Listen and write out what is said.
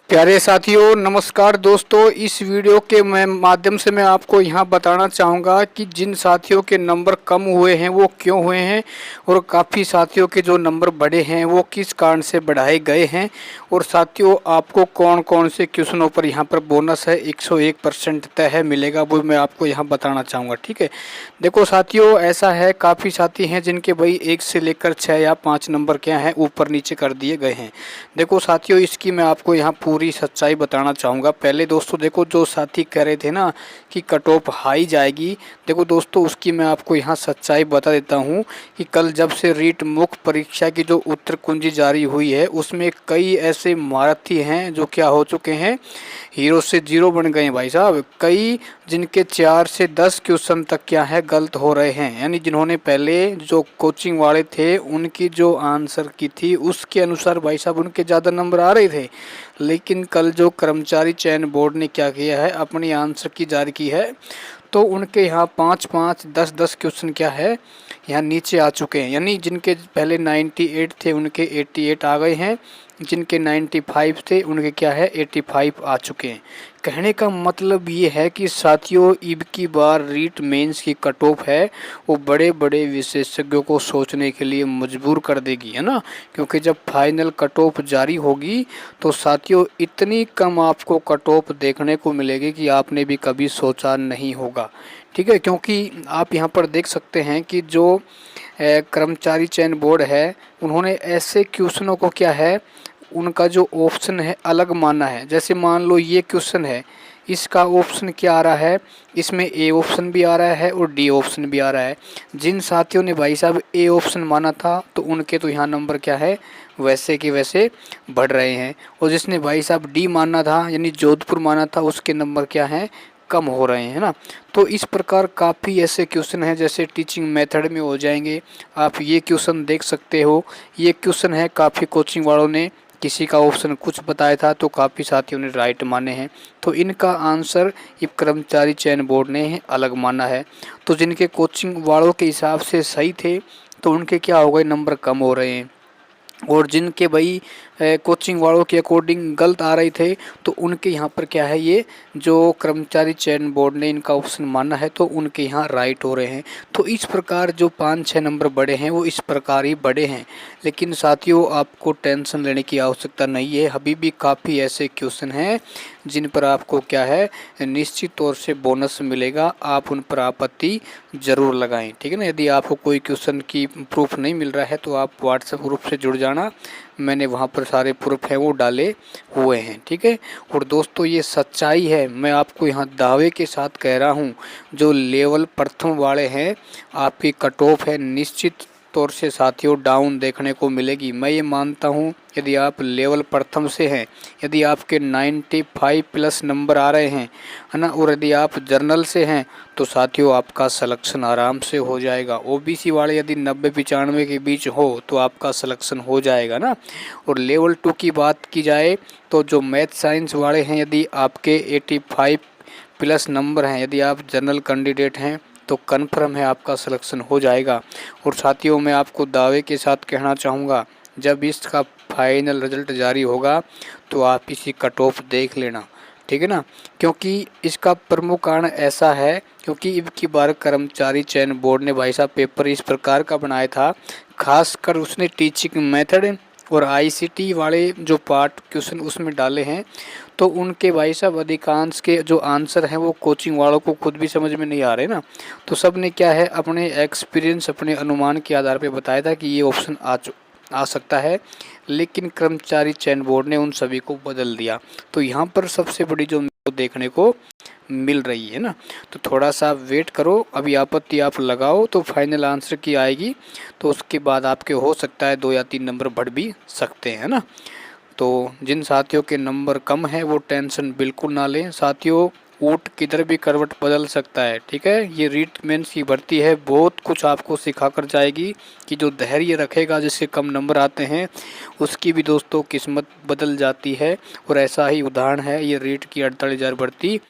प्यारे साथियों नमस्कार दोस्तों। इस वीडियो के माध्यम से मैं आपको यहाँ बताना चाहूँगा कि जिन साथियों के नंबर कम हुए हैं वो क्यों हुए हैं और काफ़ी साथियों के जो नंबर बढ़े हैं वो किस कारण से बढ़ाए गए हैं। और साथियों आपको कौन कौन से क्वेश्चनों पर यहाँ पर बोनस है 101% तय है मिलेगा, वो मैं आपको यहाँ बताना चाहूँगा। ठीक है, देखो साथियों ऐसा है, काफ़ी साथी हैं जिनके भाई 1 से लेकर 6 या 5 नंबर क्या हैं ऊपर नीचे कर दिए गए हैं। देखो साथियों इसकी मैं आपको यहाँ पूरी सच्चाई बताना चाहूँगा। पहले दोस्तों देखो जो साथी कह रहे थे ना कि कट ऑफ हाई जाएगी, देखो दोस्तों उसकी मैं आपको यहाँ सच्चाई बता देता हूँ कि कल जब से रीट मुख्य परीक्षा की जो उत्तर कुंजी जारी हुई है उसमें कई ऐसे महारथी हैं जो क्या हो चुके हैं, हीरो से जीरो बन गए हैं भाई साहब। कई जिनके 4 से 10 क्वेश्चन तक क्या है गलत हो रहे हैं, यानी जिन्होंने पहले जो कोचिंग वाले थे उनकी जो आंसर की थी उसके अनुसार भाई साहब उनके ज़्यादा नंबर आ रहे थे। लेकिन कल जो कर्मचारी चयन बोर्ड ने क्या किया है, अपनी आंसर की जारी की है, तो उनके यहाँ 5-5 10-10 क्वेश्चन क्या है यहाँ नीचे आ चुके हैं। यानी जिनके पहले 98 थे उनके 88 आ गए हैं, जिनके 95 थे उनके क्या है 85 आ चुके हैं। कहने का मतलब ये है कि साथियों अब की बार रीट मेंस की कट ऑफ है वो बड़े बड़े विशेषज्ञों को सोचने के लिए मजबूर कर देगी, है ना। क्योंकि जब फाइनल कट ऑफ जारी होगी तो साथियों इतनी कम आपको कट ऑफ देखने को मिलेगी कि आपने भी कभी सोचा नहीं होगा। ठीक है, क्योंकि आप यहाँ पर देख सकते हैं कि जो कर्मचारी चयन बोर्ड है उन्होंने ऐसे क्वेश्चनों को क्या है उनका जो ऑप्शन है अलग माना है। जैसे मान लो ये क्वेश्चन है, इसका ऑप्शन क्या आ रहा है, इसमें ए ऑप्शन भी आ रहा है और डी ऑप्शन भी आ रहा है। जिन साथियों ने भाई साहब ए ऑप्शन माना था तो उनके तो यहाँ नंबर क्या है वैसे के वैसे बढ़ रहे हैं, और जिसने भाई साहब डी माना था यानी जोधपुर माना था उसके नंबर क्या हैं कम हो रहे हैं, है ना। तो इस प्रकार काफ़ी ऐसे क्वेश्चन हैं जैसे टीचिंग मेथड में हो जाएंगे। आप ये क्वेश्चन देख सकते हो, ये क्वेश्चन है काफ़ी कोचिंग वालों ने किसी का ऑप्शन कुछ बताया था तो काफ़ी साथियों ने राइट माने हैं, तो इनका आंसर ये कर्मचारी चयन बोर्ड ने अलग माना है। तो जिनके कोचिंग वालों के हिसाब से सही थे तो उनके क्या हो गए नंबर कम हो रहे हैं, और जिनके भाई कोचिंग वालों के अकॉर्डिंग गलत आ रहे थे तो उनके यहाँ पर क्या है ये जो कर्मचारी चयन बोर्ड ने इनका ऑप्शन माना है तो उनके यहाँ राइट हो रहे हैं। तो इस प्रकार जो 5-6 नंबर बढ़े हैं वो इस प्रकार ही बढ़े हैं। लेकिन साथियों आपको टेंशन लेने की आवश्यकता नहीं है, अभी भी काफ़ी ऐसे क्वेश्चन हैं जिन पर आपको क्या है निश्चित तौर से बोनस मिलेगा, आप उन पर आपत्ति ज़रूर लगाएं। ठीक है ना, यदि आपको कोई क्वेश्चन की प्रूफ नहीं मिल रहा है तो आप व्हाट्सएप ग्रुप से जुड़ जाना, मैंने वहाँ पर सारे प्रूफ हैं वो डाले हुए हैं। ठीक है, और दोस्तों ये सच्चाई है, मैं आपको यहाँ दावे के साथ कह रहा हूँ जो लेवल प्रथम वाले हैं आपकी कट ऑफ है निश्चित तौर से साथियों डाउन देखने को मिलेगी। मैं ये मानता हूँ यदि आप लेवल प्रथम से हैं, यदि आपके 95 प्लस नंबर आ रहे हैं, है ना, और यदि आप जर्नल से हैं तो साथियों आपका सिलेक्शन आराम से हो जाएगा। ओबीसी वाले यदि 90-95 के बीच हो तो आपका सिलेक्शन हो जाएगा ना। और लेवल 2 की बात की जाए तो जो मैथ साइंस वाले हैं यदि आपके 85 प्लस नंबर हैं, यदि आप जनरल कैंडिडेट हैं तो कन्फर्म है आपका सिलेक्शन हो जाएगा। और साथियों मैं आपको दावे के साथ कहना चाहूँगा जब इसका फाइनल रिजल्ट जारी होगा तो आप इसी कट ऑफ देख लेना। ठीक है ना, क्योंकि इसका प्रमुख कारण ऐसा है क्योंकि अब की बार कर्मचारी चयन बोर्ड ने भाई साहब पेपर इस प्रकार का बनाया था, खासकर उसने टीचिंग मेथड और आईसीटी वाले जो पार्ट क्वेश्चन उसमें डाले हैं तो उनके भाई साहब अधिकांश के जो आंसर हैं वो कोचिंग वालों को खुद भी समझ में नहीं आ रहे ना। तो सब ने क्या है अपने एक्सपीरियंस अपने अनुमान के आधार पे बताया था कि ये ऑप्शन आ सकता है, लेकिन कर्मचारी चयन बोर्ड ने उन सभी को बदल दिया। तो यहाँ पर सबसे बड़ी जो देखने को मिल रही है ना, तो थोड़ा सा वेट करो, अभी आपत्ति आप लगाओ तो फाइनल आंसर की आएगी तो उसके बाद आपके हो सकता है 2 या 3 नंबर बढ़ भी सकते हैं ना। तो जिन साथियों के नंबर कम है वो टेंशन बिल्कुल ना लें साथियों, ऊँट किधर भी करवट बदल सकता है। ठीक है, ये रीट मेंस की भर्ती है, बहुत कुछ आपको सिखा कर जाएगी कि जो धैर्य रखेगा जिसके कम नंबर आते हैं उसकी भी दोस्तों किस्मत बदल जाती है। और ऐसा ही उदाहरण है ये रीट की 48,000 भर्ती।